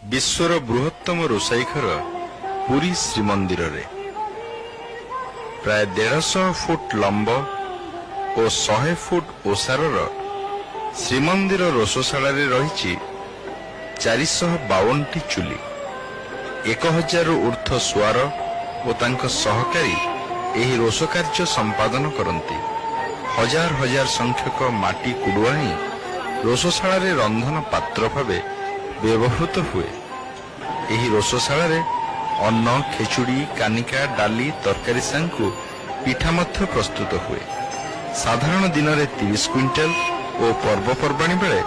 विश्वर बृहत्तम रोषाई घर पुरी श्रीमंदिर रे प्राय 150 फुट लंब और 100 फुट ओसार श्रीमंदिर रोषशाला रही 452 टी चुली 1000 ऊर्ध्व सुआर और तांको सहकारी एही रोष कार्य संपादन करती। हजार हजार संख्यक माटी कुडुआणी रोषशाला रंधन पात्र भावे व्यवहृत हुए। एही रोषशाला अन्न खेचुड़ी कानिका डाली तरकारी सांगू पिठा मध्य प्रस्तुत हुए। साधारण दिन में 30 क्विंटाल और पर्वपर्वाणी बेले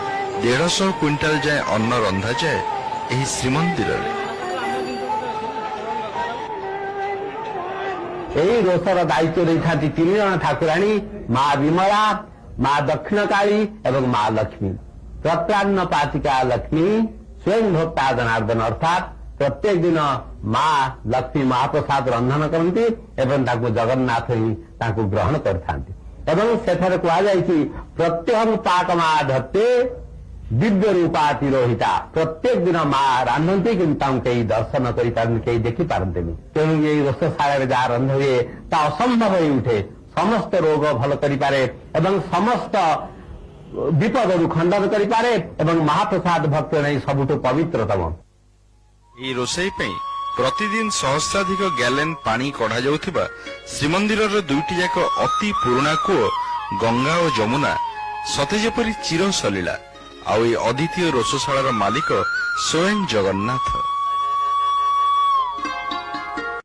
150 क्विंटाल जाए अन्न रंधा जाए एही श्रीमंदिर रे। यही रोषर दायित्व नहीं 3 जन ठाकुराणी माँ विमला, माँ दक्षिण काली एवं माँ लक्ष्मी। प्रत्रान्न पातिका लक्ष्मी स्वयं भोक्ता जनार्दन अर्थात प्रत्येक दिन माँ लक्ष्मी महाप्रसाद रंधन करती एवं ताकू जगन्नाथ ही ताकू ग्रहण करते। एवं सेठारे कहुई प्रत्यहं पाकमा धत्ते दिव्य रूपा तिरोहिता। प्रत्येक दिन माँ रांधती किंतु कई दर्शन कई देखी पारते तेणु ये रोषशाला जहाँ रंध हुए ता असंभव हो उठे। समस्त रोग भल करें एवं समस्त विपद खंडन करें एवं महाप्रसाद भक्त नहीं सबुठ पवित्रतम। এই ରୋଷେଇ ପାଇଁ ପ୍ରତିଦିନ ସହସ୍ରାଧିକ ଗ୍ୟାଲେନ ପାଣି କଢାଯାଉଥିବା ଶ୍ରୀମନ୍ଦିରର ଦୁଇଟି ଯାକ ଅତି ପୁରୁଣା କୂଅ ଗଙ୍ଗା ଓ ଯମୁନା ସତେ ଯେପରି ଚିର ସଲିଳା। ଆଉ ଏହି ଅଦ୍ୱିତୀୟ ରୋଷଶାଳାର ମାଲିକ ସ୍ୱୟଂ ଜଗନ୍ନାଥ।